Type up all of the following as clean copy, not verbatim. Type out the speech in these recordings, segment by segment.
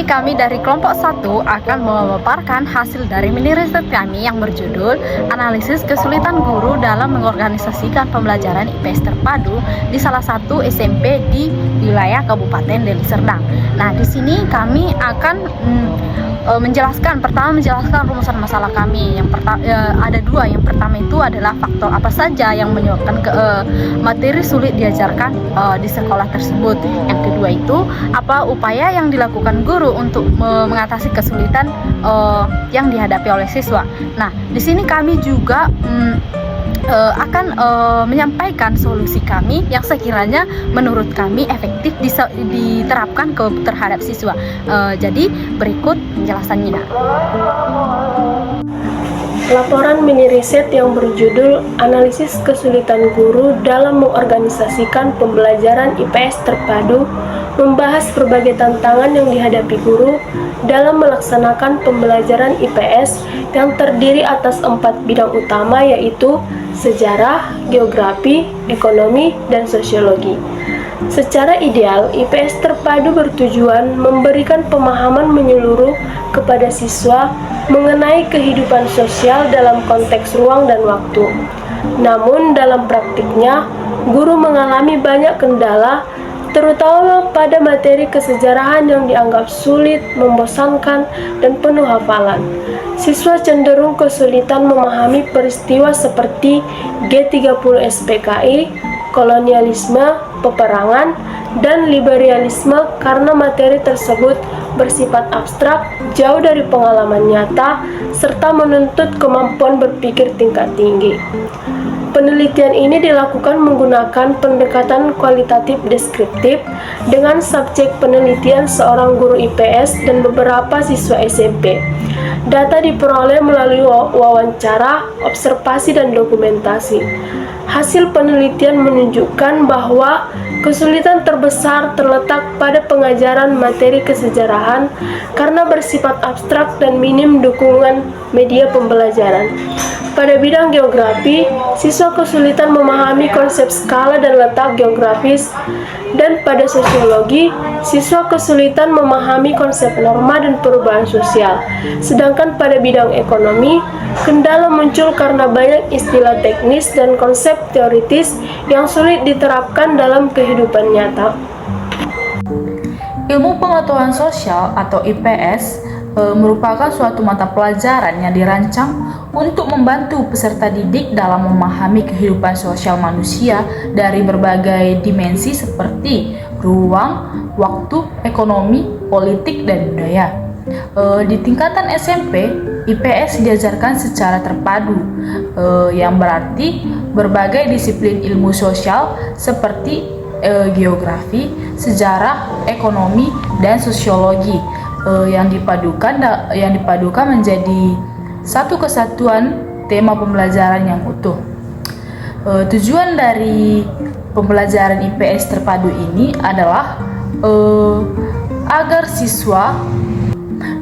sini kami dari kelompok 1 akan memaparkan hasil dari mini riset kami yang berjudul Analisis Kesulitan Guru dalam Mengorganisasikan Pembelajaran IPS Terpadu di salah satu SMP di wilayah Kabupaten Deli Serdang. Nah, di sini kami akan menjelaskan rumusan masalah kami. Ada dua. Yang pertama itu adalah faktor apa saja yang menyebabkan materi sulit diajarkan di sekolah tersebut. Yang kedua itu apa upaya yang dilakukan guru untuk mengatasi kesulitan yang dihadapi oleh siswa. Nah, di sini kami juga akan menyampaikan solusi kami yang sekiranya menurut kami efektif diterapkan terhadap siswa. Jadi berikut penjelasannya. Laporan mini riset yang berjudul Analisis Kesulitan Guru dalam Mengorganisasikan Pembelajaran IPS Terpadu membahas berbagai tantangan yang dihadapi guru dalam melaksanakan pembelajaran IPS yang terdiri atas 4 bidang utama, yaitu sejarah, geografi, ekonomi, dan sosiologi. Secara ideal, IPS terpadu bertujuan memberikan pemahaman menyeluruh kepada siswa mengenai kehidupan sosial dalam konteks ruang dan waktu. Namun, dalam praktiknya, guru mengalami banyak kendala, terutama pada materi kesejarahan yang dianggap sulit, membosankan, dan penuh hafalan. Siswa cenderung kesulitan memahami peristiwa seperti G30 SPKI, kolonialisme, peperangan, dan liberalisme karena materi tersebut bersifat abstrak, jauh dari pengalaman nyata, serta menuntut kemampuan berpikir tingkat tinggi. Penelitian ini dilakukan menggunakan pendekatan kualitatif deskriptif dengan subjek penelitian seorang guru IPS dan beberapa siswa SMP. Data diperoleh melalui wawancara, observasi, dan dokumentasi. Hasil penelitian menunjukkan bahwa kesulitan terbesar terletak pada pengajaran materi kesejarahan karena bersifat abstrak dan minim dukungan media pembelajaran. Pada bidang geografi, siswa kesulitan memahami konsep skala dan letak geografis, dan pada sosiologi, siswa kesulitan memahami konsep norma dan perubahan sosial. Sedangkan pada bidang ekonomi, kendala muncul karena banyak istilah teknis dan konsep teoritis yang sulit diterapkan dalam kehidupan nyata. Ilmu pengetahuan sosial atau IPS merupakan suatu mata pelajaran yang dirancang untuk membantu peserta didik dalam memahami kehidupan sosial manusia dari berbagai dimensi seperti ruang, waktu, ekonomi, politik, dan budaya. Di tingkatan SMP, IPS diajarkan secara terpadu, yang berarti berbagai disiplin ilmu sosial seperti geografi, sejarah, ekonomi, dan sosiologi yang dipadukan menjadi satu kesatuan tema pembelajaran yang utuh. Tujuan dari pembelajaran IPS terpadu ini adalah agar siswa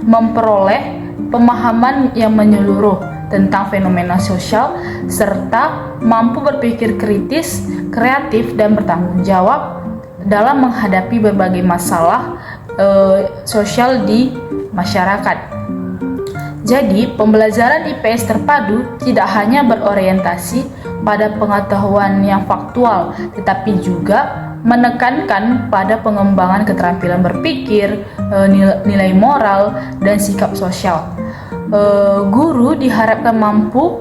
memperoleh pemahaman yang menyeluruh tentang fenomena sosial serta mampu berpikir kritis, kreatif, dan bertanggung jawab dalam menghadapi berbagai masalah sosial di masyarakat. Jadi, pembelajaran IPS terpadu tidak hanya berorientasi pada pengetahuan yang faktual, tetapi juga menekankan pada pengembangan keterampilan berpikir, nilai moral, dan sikap sosial. Guru diharapkan mampu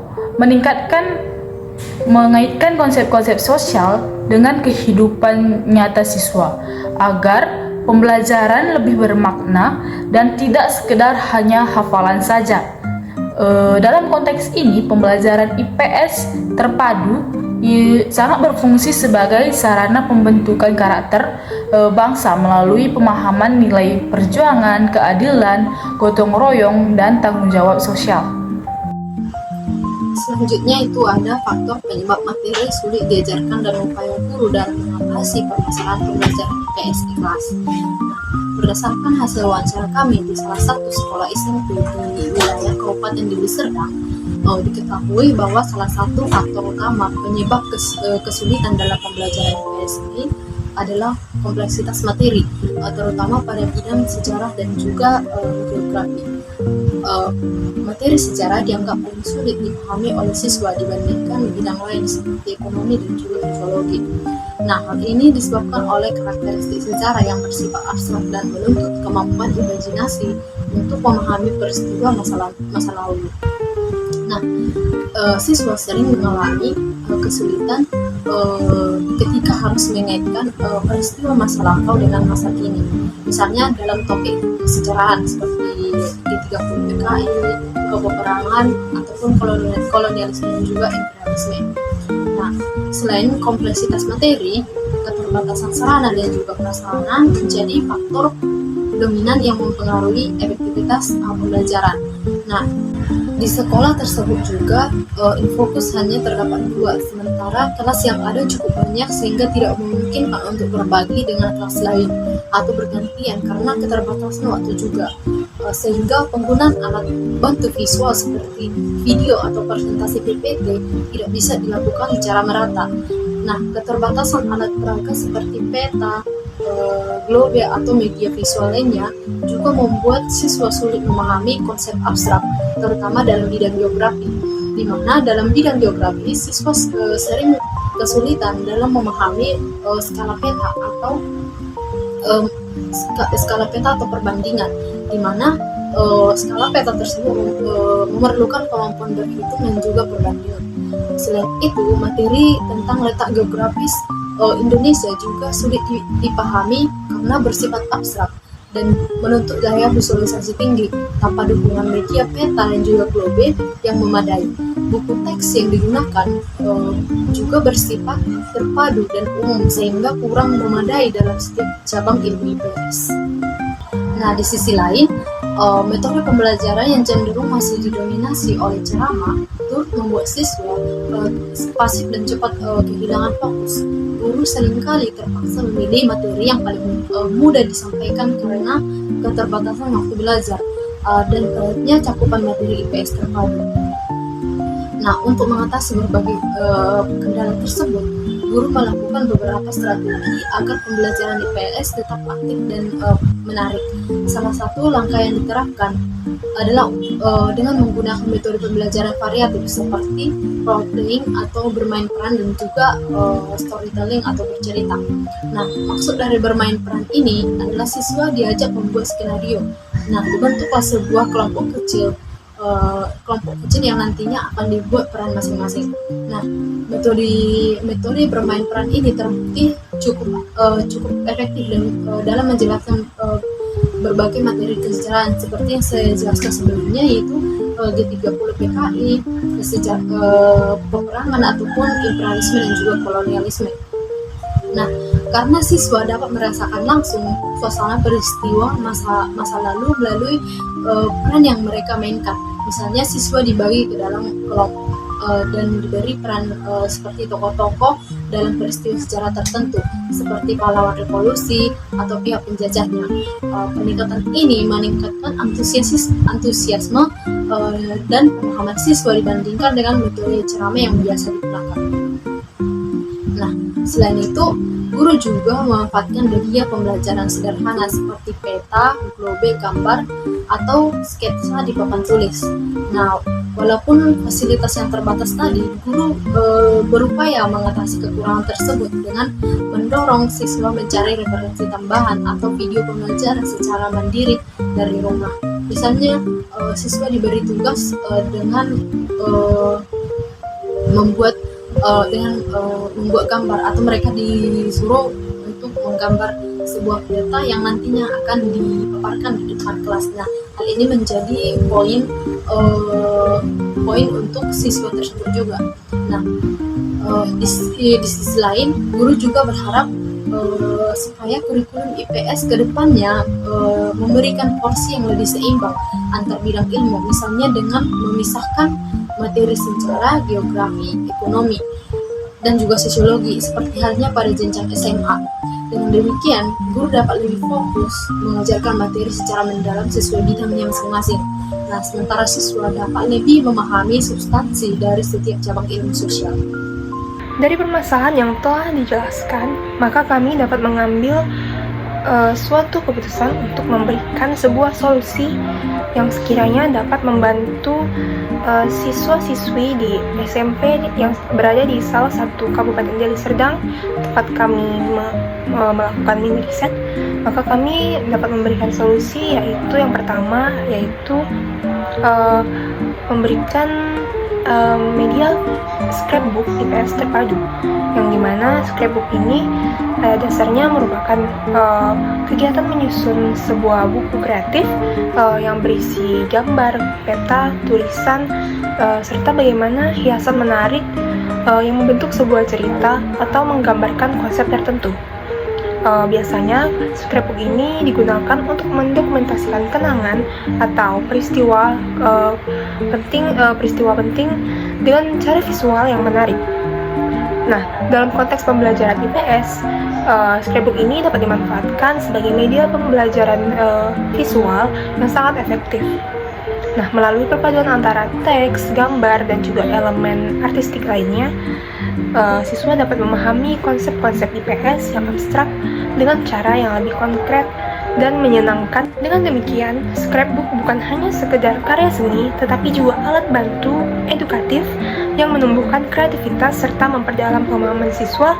mengaitkan konsep-konsep sosial dengan kehidupan nyata siswa agar pembelajaran lebih bermakna dan tidak sekedar hanya hafalan saja. Dalam konteks ini, pembelajaran IPS terpadu sangat berfungsi sebagai sarana pembentukan karakter bangsa melalui pemahaman nilai perjuangan, keadilan, gotong royong, dan tanggung jawab sosial. Selanjutnya itu ada faktor penyebab materi sulit diajarkan dan upaya guru dalam mengatasi permasalahan pembelajaran IPS di kelas. Berdasarkan hasil wawancara kami di salah satu sekolah SMP di wilayah Kabupaten Deli Serdang, diketahui bahwa salah satu faktor utama penyebab kesulitan dalam pembelajaran IPS ini adalah kompleksitas materi. terutama pada bidang sejarah dan juga geografi. Materi sejarah dianggap paling sulit dipahami oleh siswa dibandingkan bidang lain seperti ekonomi dan juga sosiologi. Nah, hal ini disebabkan oleh karakteristik sejarah yang bersifat abstrak dan menuntut kemampuan imajinasi untuk memahami peristiwa masa lalu. Nah, siswa sering mengalami kesulitan ketika harus mengaitkan peristiwa masa lampau dengan masa kini. Misalnya dalam topik kesejarahan seperti G30 PKI, peperangan, ataupun kolonialisme dan juga imperialisme. Nah, selain kompleksitas materi, keterbatasan sarana dan juga prasarana menjadi faktor dominan yang mempengaruhi efektivitas pembelajaran. Nah, di sekolah tersebut juga infokus hanya terdapat 2, sementara kelas yang ada cukup banyak sehingga tidak memungkinkan untuk berbagi dengan kelas lain atau bergantian karena keterbatasan waktu juga. Sehingga penggunaan alat bantu visual seperti video atau presentasi PPT tidak bisa dilakukan secara merata. Nah, keterbatasan alat peraga seperti peta, globe atau media visual lainnya juga membuat siswa sulit memahami konsep abstrak, terutama dalam bidang geografi, di mana dalam bidang geografi siswa sering kesulitan dalam memahami skala peta atau perbandingan, di mana skala peta tersebut memerlukan kemampuan berhitung dan juga perbandingan. Selain itu, materi tentang letak geografis Indonesia juga sulit dipahami karena bersifat abstrak dan menuntut daya visualisasi tinggi tanpa dukungan media peta dan juga globe yang memadai. Buku teks yang digunakan juga bersifat terpadu dan umum sehingga kurang memadai dalam setiap cabang ilmu IPS. Nah, di sisi lain, metode pembelajaran yang cenderung masih didominasi oleh ceramah turut membuat siswa pasif dan cepat kehilangan fokus. Guru seringkali terpaksa memilih materi yang paling mudah disampaikan karena keterbatasan waktu belajar dan beratnya cakupan materi IPS terpadu. Nah, untuk mengatasi berbagai kendala tersebut, guru melakukan beberapa strategi agar pembelajaran IPS tetap aktif dan menarik. Salah satu langkah yang diterapkan adalah dengan menggunakan metode pembelajaran variatif seperti role playing atau bermain peran dan juga storytelling atau bercerita. Nah, maksud dari bermain peran ini adalah siswa diajak membuat skenario. Nah, dibentuklah sebuah kelompok kecil yang nantinya akan dibuat peran masing-masing. Nah, metode bermain peran ini terbukti cukup efektif dalam menjelaskan berbagai materi kesejarahan seperti yang saya jelaskan sebelumnya, yaitu G30 PKI, peperangan ataupun imperialisme dan juga kolonialisme. Nah, karena siswa dapat merasakan langsung suasana peristiwa masa lalu melalui peran yang mereka mainkan. Misalnya siswa dibagi ke dalam kelompok dan diberi peran seperti tokoh-tokoh dalam peristiwa sejarah tertentu seperti pahlawan revolusi atau pihak penjajahnya. Peningkatan ini meningkatkan antusiasme dan pemahaman siswa dibandingkan dengan metode ceramah yang biasa digunakan. Nah, selain itu, guru juga memanfaatkan media pembelajaran sederhana seperti peta, globe, gambar, atau sketsa di papan tulis. Nah, walaupun fasilitas yang terbatas tadi, guru berupaya mengatasi kekurangan tersebut dengan mendorong siswa mencari referensi tambahan atau video pembelajaran secara mandiri dari rumah. Misalnya, siswa diberi tugas dengan membuat gambar, atau mereka disuruh untuk menggambar sebuah peta yang nantinya akan dipaparkan di depan kelas. Nah, hal ini menjadi poin untuk siswa tersebut juga. Nah, di sisi lain, guru juga berharap supaya kurikulum IPS ke depannya memberikan porsi yang lebih seimbang antar bidang ilmu, misalnya dengan memisahkan materi sejarah, geografi, ekonomi, dan juga sosiologi seperti halnya pada jenjang SMA. Dengan demikian, guru dapat lebih fokus mengajarkan materi secara mendalam sesuai bidangnya masing-masing. Nah, sementara siswa dapat lebih memahami substansi dari setiap cabang ilmu sosial. Dari permasalahan yang telah dijelaskan, maka kami dapat mengambil suatu keputusan untuk memberikan sebuah solusi yang sekiranya dapat membantu siswa-siswi di SMP yang berada di salah satu kabupaten Deli Serdang tempat kami melakukan mini riset. Maka kami dapat memberikan solusi, yaitu yang pertama yaitu memberikan media scrapbook IPS terpadu, yang dimana scrapbook ini dasarnya merupakan kegiatan menyusun sebuah buku kreatif yang berisi gambar, peta, tulisan, serta bagaimana hiasan menarik yang membentuk sebuah cerita atau menggambarkan konsep tertentu. Biasanya scrapbook ini digunakan untuk mendokumentasikan kenangan atau peristiwa penting dengan cara visual yang menarik. Nah, dalam konteks pembelajaran IPS, scrapbook ini dapat dimanfaatkan sebagai media pembelajaran visual yang sangat efektif. Nah, melalui perpaduan antara teks, gambar, dan juga elemen artistik lainnya, siswa dapat memahami konsep-konsep IPS yang abstrak dengan cara yang lebih konkret dan menyenangkan. Dengan demikian, scrapbook bukan hanya sekedar karya seni, tetapi juga alat bantu edukatif yang menumbuhkan kreativitas serta memperdalam pemahaman siswa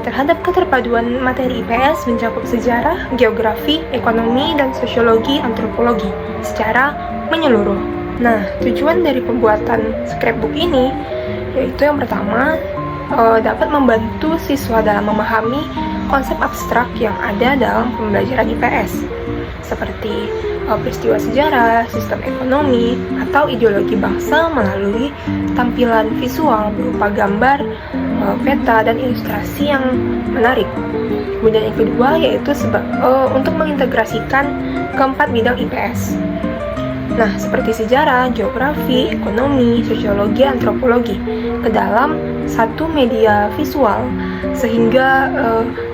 terhadap keterpaduan materi IPS mencakup sejarah, geografi, ekonomi, dan sosiologi antropologi secara menyeluruh. Nah, tujuan dari pembuatan scrapbook ini yaitu yang pertama, dapat membantu siswa dalam memahami konsep abstrak yang ada dalam pembelajaran IPS, seperti peristiwa sejarah, sistem ekonomi, atau ideologi bangsa melalui tampilan visual berupa gambar, peta, dan ilustrasi yang menarik. Kemudian yang kedua yaitu untuk mengintegrasikan keempat bidang IPS. Nah, seperti sejarah, geografi, ekonomi, sosiologi, antropologi ke dalam satu media visual, sehingga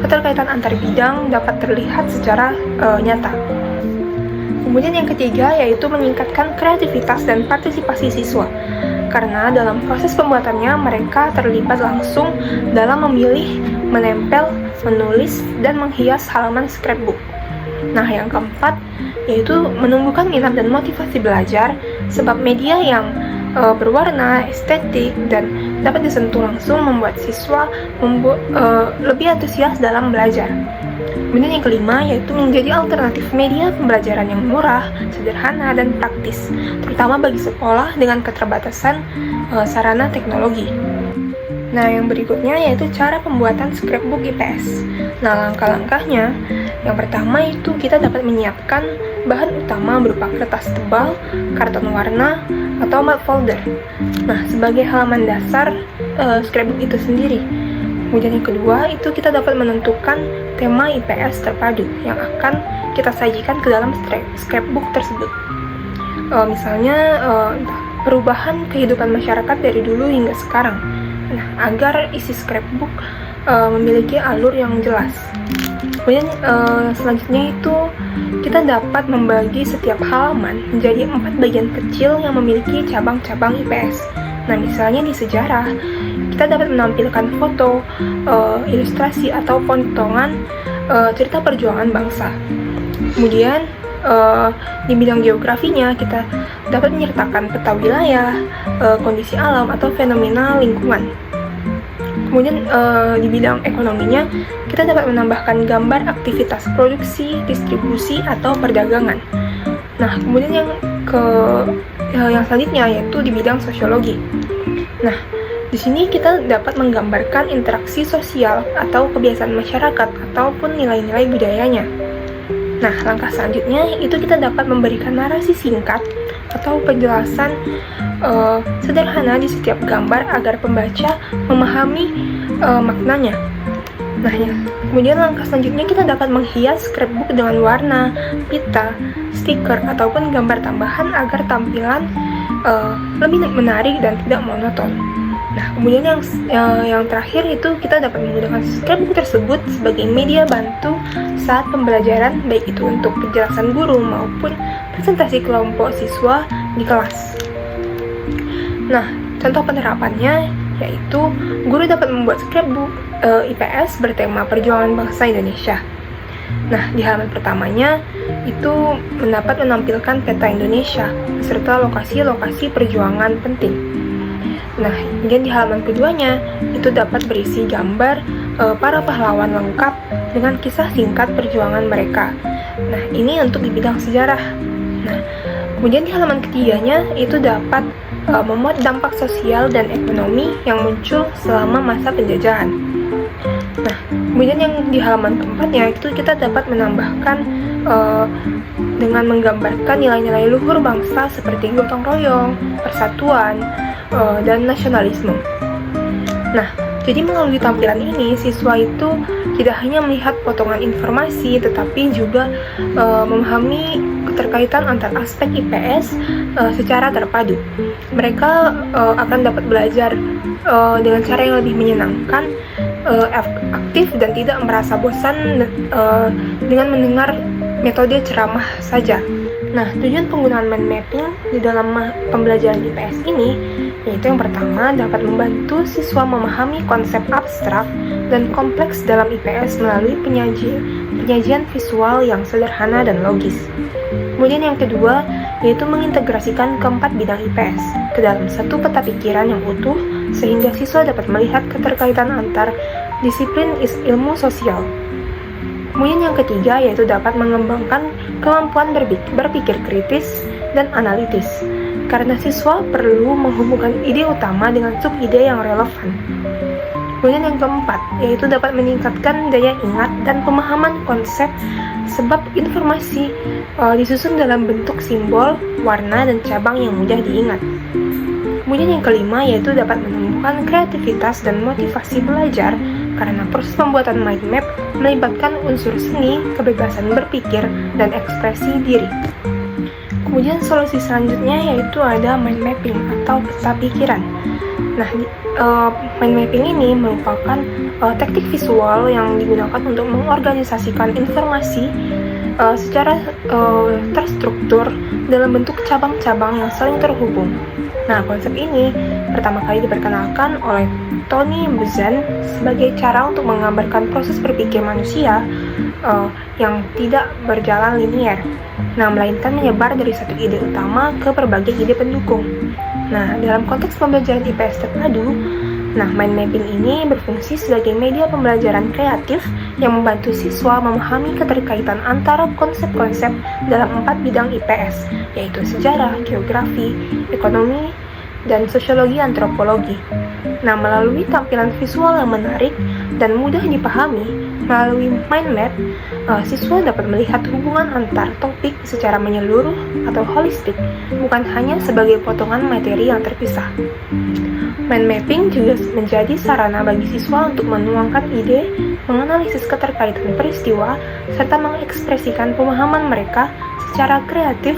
keterkaitan antar bidang dapat terlihat secara nyata. Kemudian yang ketiga yaitu meningkatkan kreativitas dan partisipasi siswa, karena dalam proses pembuatannya mereka terlibat langsung dalam memilih, menempel, menulis, dan menghias halaman scrapbook. Nah, yang keempat yaitu menumbuhkan minat dan motivasi belajar, sebab media yang berwarna, estetik, dan dapat disentuh langsung membuat siswa lebih antusias dalam belajar. Kemudian yang kelima yaitu menjadi alternatif media pembelajaran yang murah, sederhana, dan praktis, terutama bagi sekolah dengan keterbatasan sarana teknologi. Nah, yang berikutnya yaitu cara pembuatan scrapbook IPS. Nah, langkah-langkahnya, yang pertama itu kita dapat menyiapkan bahan utama berupa kertas tebal, karton warna, atau map folder. Nah, sebagai halaman dasar scrapbook itu sendiri. Kemudian yang kedua itu kita dapat menentukan tema IPS terpadu yang akan kita sajikan ke dalam scrapbook tersebut. Misalnya perubahan kehidupan masyarakat dari dulu hingga sekarang. Nah, agar isi scrapbook memiliki alur yang jelas. Kemudian selanjutnya itu kita dapat membagi setiap halaman menjadi 4 bagian kecil yang memiliki cabang-cabang IPS. Nah, misalnya di sejarah, kita dapat menampilkan foto, ilustrasi, atau potongan cerita perjuangan bangsa. Kemudian di bidang geografinya kita dapat menyertakan peta wilayah, kondisi alam, atau fenomena lingkungan. Kemudian di bidang ekonominya kita dapat menambahkan gambar aktivitas produksi, distribusi, atau perdagangan. Nah, kemudian yang selanjutnya yaitu di bidang sosiologi. Nah, di sini kita dapat menggambarkan interaksi sosial atau kebiasaan masyarakat ataupun nilai-nilai budayanya. Nah, langkah selanjutnya itu kita dapat memberikan narasi singkat atau penjelasan sederhana di setiap gambar agar pembaca memahami maknanya. Nah, kemudian langkah selanjutnya kita dapat menghias scrapbook dengan warna, pita, stiker, ataupun gambar tambahan agar tampilan lebih menarik dan tidak monoton. Nah, kemudian yang terakhir itu kita dapat menggunakan scrapbook tersebut sebagai media bantu saat pembelajaran, baik itu untuk penjelasan guru maupun presentasi kelompok siswa di kelas. Nah, contoh penerapannya yaitu guru dapat membuat scrapbook IPS bertema perjuangan bangsa Indonesia. Nah, di halaman pertamanya itu mendapat menampilkan peta Indonesia beserta lokasi-lokasi perjuangan penting. Nah, kemudian di halaman keduanya itu dapat berisi gambar para pahlawan lengkap dengan kisah singkat perjuangan mereka. Nah, ini untuk di bidang sejarah. Nah, kemudian di halaman ketiganya itu dapat memuat dampak sosial dan ekonomi yang muncul selama masa penjajahan. Nah, kemudian yang di halaman keempatnya itu kita dapat menambahkan dengan menggambarkan nilai-nilai luhur bangsa seperti gotong royong, persatuan, dan nasionalisme. Nah, jadi melalui tampilan ini, siswa itu tidak hanya melihat potongan informasi, tetapi juga memahami keterkaitan antar aspek IPS secara terpadu. Mereka akan dapat belajar dengan cara yang lebih menyenangkan, aktif, dan tidak merasa bosan dengan mendengar metode ceramah saja. Nah, tujuan penggunaan mind mapping di dalam pembelajaran IPS ini yaitu yang pertama dapat membantu siswa memahami konsep abstrak dan kompleks dalam IPS melalui penyajian visual yang sederhana dan logis. Kemudian yang kedua yaitu mengintegrasikan keempat bidang IPS ke dalam satu peta pikiran yang utuh sehingga siswa dapat melihat keterkaitan antar disiplin ilmu sosial. Kemudian yang ketiga yaitu dapat mengembangkan kemampuan berpikir kritis dan analitis, karena siswa perlu menghubungkan ide utama dengan sub-ide yang relevan. Kemudian yang keempat yaitu dapat meningkatkan daya ingat dan pemahaman konsep, sebab informasi disusun dalam bentuk simbol, warna, dan cabang yang mudah diingat. Kemudian yang kelima yaitu dapat menumbuhkan kreativitas dan motivasi belajar, karena proses pembuatan mind map melibatkan unsur seni, kebebasan berpikir, dan ekspresi diri. Kemudian solusi selanjutnya yaitu ada mind mapping atau peta pikiran. Nah, mind mapping ini merupakan teknik visual yang digunakan untuk mengorganisasikan informasi secara terstruktur dalam bentuk cabang-cabang yang saling terhubung. Nah, konsep ini pertama kali diperkenalkan oleh Tony Buzan sebagai cara untuk menggambarkan proses berpikir manusia yang tidak berjalan linier, nah melainkan menyebar dari satu ide utama ke berbagai ide pendukung. Nah, dalam konteks pembelajaran IPS terpadu, mind mapping ini berfungsi sebagai media pembelajaran kreatif yang membantu siswa memahami keterkaitan antara konsep-konsep dalam 4 bidang IPS, yaitu sejarah, geografi, ekonomi, dan sosiologi antropologi. Nah, melalui tampilan visual yang menarik dan mudah dipahami melalui mind map, siswa dapat melihat hubungan antar topik secara menyeluruh atau holistik, bukan hanya sebagai potongan materi yang terpisah. Mind mapping juga menjadi sarana bagi siswa untuk menuangkan ide, menganalisis keterkaitan peristiwa, serta mengekspresikan pemahaman mereka secara kreatif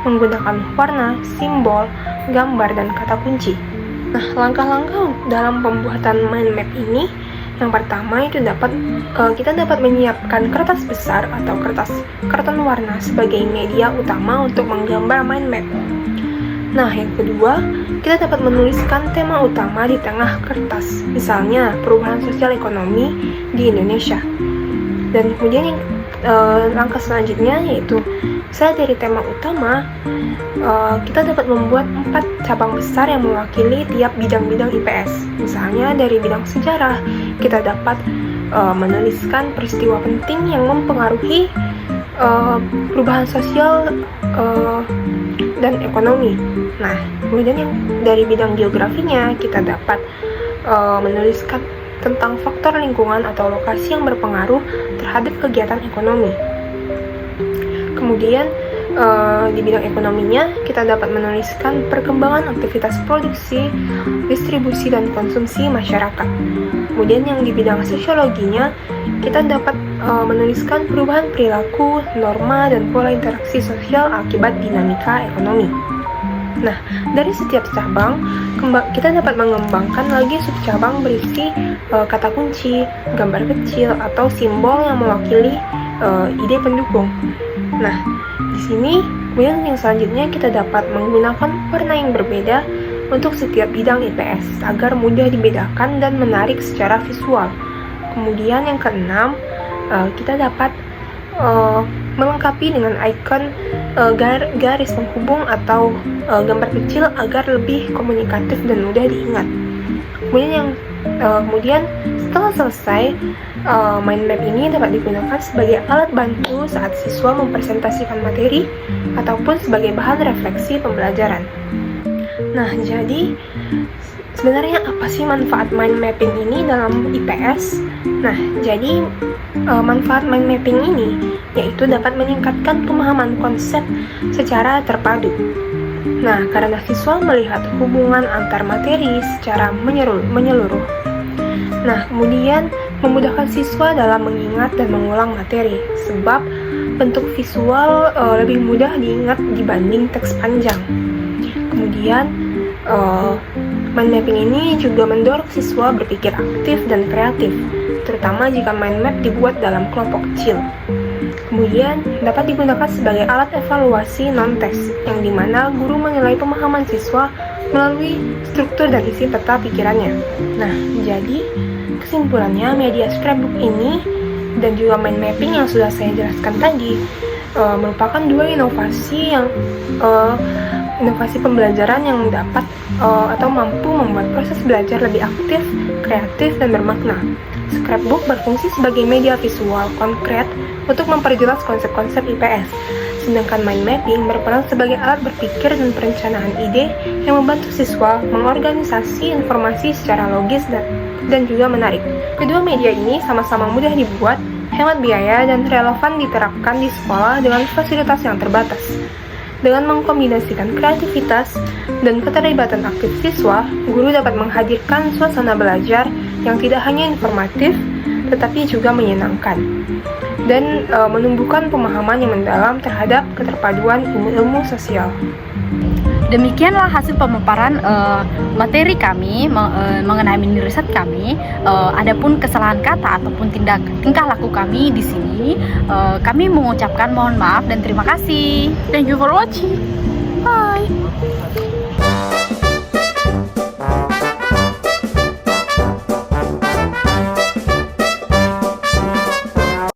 menggunakan warna, simbol, gambar, dan kata kunci. Nah, langkah-langkah dalam pembuatan mind map ini, yang pertama itu kita dapat menyiapkan kertas besar atau kertas karton warna sebagai media utama untuk menggambar mind map. Nah, yang kedua, kita dapat menuliskan tema utama di tengah kertas, misalnya perubahan sosial ekonomi di Indonesia. Dan kemudian yang langkah selanjutnya yaitu misalnya dari tema utama, kita dapat membuat 4 cabang besar yang mewakili tiap bidang-bidang IPS. Misalnya dari bidang sejarah, kita dapat menuliskan peristiwa penting yang mempengaruhi perubahan sosial dan ekonomi. Nah, kemudian yang dari bidang geografinya, kita dapat menuliskan tentang faktor lingkungan atau lokasi yang berpengaruh terhadap kegiatan ekonomi. Kemudian di bidang ekonominya, kita dapat menuliskan perkembangan aktivitas produksi, distribusi, dan konsumsi masyarakat. Kemudian yang di bidang sosiologinya, kita dapat menuliskan perubahan perilaku, norma, dan pola interaksi sosial akibat dinamika ekonomi. Nah, dari setiap cabang, kita dapat mengembangkan lagi subcabang berisi kata kunci, gambar kecil, atau simbol yang mewakili ide pendukung. Nah, di sini, kemudian yang selanjutnya kita dapat menggunakan warna yang berbeda untuk setiap bidang IPS agar mudah dibedakan dan menarik secara visual. Kemudian yang keenam, kita dapat melengkapi dengan ikon garis penghubung atau gambar kecil agar lebih komunikatif dan mudah diingat. Kemudian setelah selesai, mind map ini dapat digunakan sebagai alat bantu saat siswa mempresentasikan materi ataupun sebagai bahan refleksi pembelajaran. Nah, jadi sebenarnya apa sih manfaat mind mapping ini dalam IPS? Nah, jadi manfaat mind mapping ini yaitu dapat meningkatkan pemahaman konsep secara terpadu. Nah, karena siswa melihat hubungan antar materi secara menyeluruh. Nah, kemudian memudahkan siswa dalam mengingat dan mengulang materi, sebab bentuk visual lebih mudah diingat dibanding teks panjang. Kemudian, mind mapping ini juga mendorong siswa berpikir aktif dan kreatif, terutama jika mind map dibuat dalam kelompok kecil. Kemudian, dapat digunakan sebagai alat evaluasi non-teks, yang dimana guru menilai pemahaman siswa melalui struktur dan isi peta pikirannya. Nah, jadi kesimpulannya media scrapbook ini dan juga mind mapping yang sudah saya jelaskan tadi merupakan dua inovasi pembelajaran yang dapat atau mampu membuat proses belajar lebih aktif, kreatif, dan bermakna. Scrapbook berfungsi sebagai media visual konkret untuk memperjelas konsep-konsep IPS, sedangkan mind mapping berperan sebagai alat berpikir dan perencanaan ide yang membantu siswa mengorganisasi informasi secara logis dan juga menarik. Kedua media ini sama-sama mudah dibuat, hemat biaya, dan relevan diterapkan di sekolah dengan fasilitas yang terbatas. Dengan mengkombinasikan kreativitas dan keterlibatan aktif siswa, guru dapat menghadirkan suasana belajar yang tidak hanya informatif, tetapi juga menyenangkan, dan menumbuhkan pemahaman yang mendalam terhadap keterpaduan ilmu sosial. Demikianlah hasil pemaparan materi kami mengenai mini riset kami. Adapun kesalahan kata ataupun tingkah laku kami di sini, kami mengucapkan mohon maaf dan terima kasih. Thank you for watching.